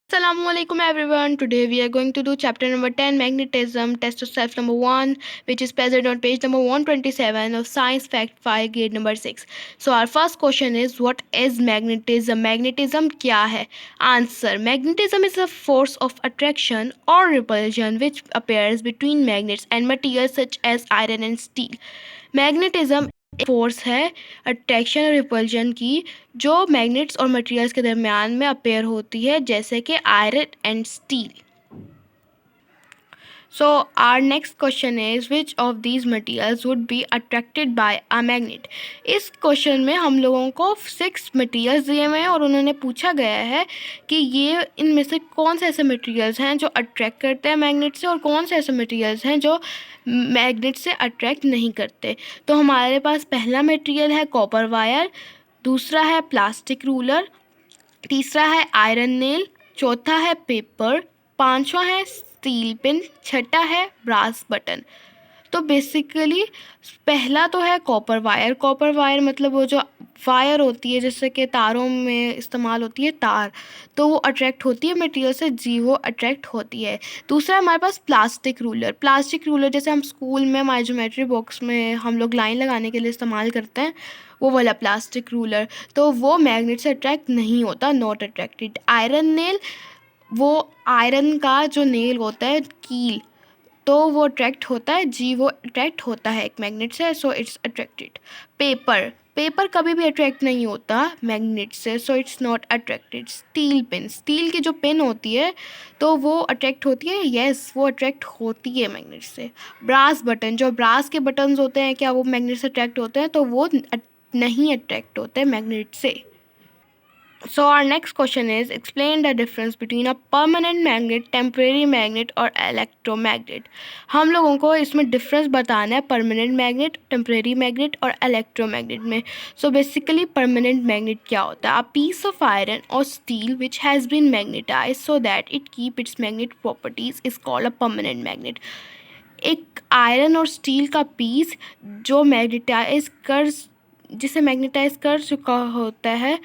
Assalamualaikum everyone. Today we are going to do chapter number 10 magnetism test of self number 1 which is present on page number 127 of science fact 5 grade number 6. So our first question is what is magnetism? Magnetism क्या है? Answer. Magnetism is a force of attraction or repulsion which appears between magnets and materials such as iron and steel. Magnetism force है attraction और repulsion की जो magnets और materials के दरमियान में अपेयर होती है जैसे कि iron and steel. So our next question is which of these materials would be attracted by a magnet? इस क्वेश्चन में हम लोगों को 6 मटेरियल्स दिए हुए हैं और उन्होंने पूछा गया है कि ये इनमें से कौन से ऐसे मटेरियल्स हैं जो अट्रैक्ट करते हैं मैग्नेट से और कौन से ऐसे मटेरियल्स हैं जो मैग्नेट से अट्रैक्ट नहीं करते. तो हमारे पास पहला मटेरियल है कॉपर वायर, दूसरा है प्लास्टिक रूलर, तीसरा है आयरन नेल, चौथा है पेपर, पांचवा है स्टील पिन, छठा है ब्रास बटन. तो बेसिकली पहला तो है कॉपर वायर. कॉपर वायर मतलब वो जो वायर होती है जैसे कि तारों में इस्तेमाल होती है तार, तो वो अट्रैक्ट होती है मटेरियल से. जी वो अट्रैक्ट होती है. दूसरा हमारे पास प्लास्टिक रूलर. प्लास्टिक रूलर जैसे हम स्कूल में हमारे ज्योमेट्री बॉक्स में हम लोग लाइन लगाने के लिए इस्तेमाल करते हैं, वो वाला प्लास्टिक रूलर. तो वो मैग्नेट से अट्रैक्ट नहीं होता, नॉट अट्रैक्टेड. आयरन नेल, वो आयरन का जो नेल होता है कील, तो वो अट्रैक्ट होता है. जी वो अट्रैक्ट होता है एक मैग्नेट से, so it's attracted. Paper, paper कभी भी अट्रैक्ट नहीं होता मैग्नेट से, so it's not attracted. Steel pin, steel की जो पिन होती है तो वो अट्रैक्ट होती है. यस वो अट्रैक्ट होती है मैग्नेट से. ब्रास बटन, जो ब्रास के बटन्स होते हैं क्या वो मैग्नेट से अट्रैक्ट होते हैं? तो वो नहीं अट्रैक्ट होते मैग्नेट से. So our next question is explain the difference between a permanent magnet, temporary magnet और electromagnet. हम लोगों को इसमें डिफरेंस बताना है परमानेंट मैग्नेट, टेम्परेरी मैग्नेट और इलेक्ट्रोमैग्नेट में. सो बेसिकली परमानेंट मैग्नेट क्या होता है? अ पीस ऑफ आयरन और steel which has been magnetise so that it keep its magnet properties is called a permanent magnet. एक iron और steel का piece जो मैग्नेटाइज कर जिसे मैग्नेटाइज कर चुका होता है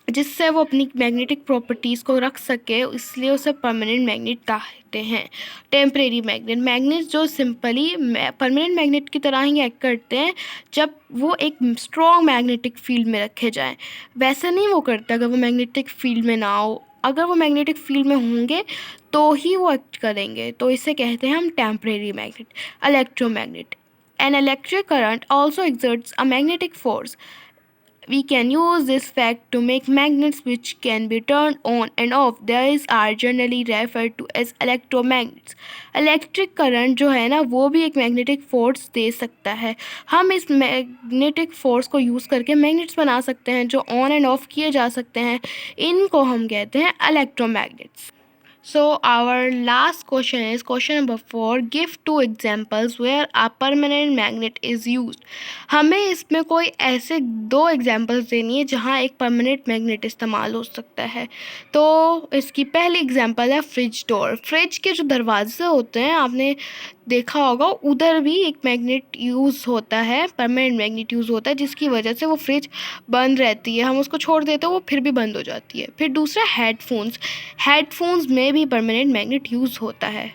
जिससे वो अपनी मैग्नेटिक प्रॉपर्टीज़ को रख सके, इसलिए उसे परमानेंट मैग्नेट कहते हैं. टेम्परेरी मैग्नेट, मैग्नेट जो सिंपली परमानेंट मैग्नेट की तरह ही एक्ट करते हैं जब वो एक स्ट्रॉन्ग मैग्नेटिक फील्ड में रखे जाएं. वैसे नहीं वो करते अगर वो मैग्नेटिक फील्ड में ना हो. अगर वो मैग्नेटिक फील्ड में होंगे तो ही वो एक्ट करेंगे, तो इसे कहते हैं हम temporary magnet. Electromagnet, an electric current also exerts a magnetic force. We can use this fact to make magnets which can be turned on and off. These are generally referred to as electromagnets. Electric current जो है ना वो भी एक magnetic force दे सकता है. हम इस मैग्नेटिक फोर्स को यूज़ करके मैग्नेट्स बना सकते हैं जो ऑन एंड ऑफ किए जा सकते हैं. इनको हम कहते हैं electromagnets. So our last question is question number 4. Give 2 examples where a permanent magnet is used. हमें इसमें कोई ऐसे 2 एग्जाम्पल्स देनी है जहाँ एक परमानेंट मैग्नेट इस्तेमाल हो सकता है. तो इसकी पहली एग्जाम्पल है फ्रिज डोर. फ्रिज के जो दरवाजे होते हैं आपने देखा होगा उधर भी एक मैग्नेट यूज़ होता है, परमानेंट मैग्नेट यूज़ होता है जिसकी वजह से वो फ्रिज बंद रहती है. हम उसको छोड़ देते हैं वो फिर भी बंद हो जाती है. फिर दूसरा हेडफोन्स, हेडफोन्स में भी परमानेंट मैग्नेट यूज़ होता है.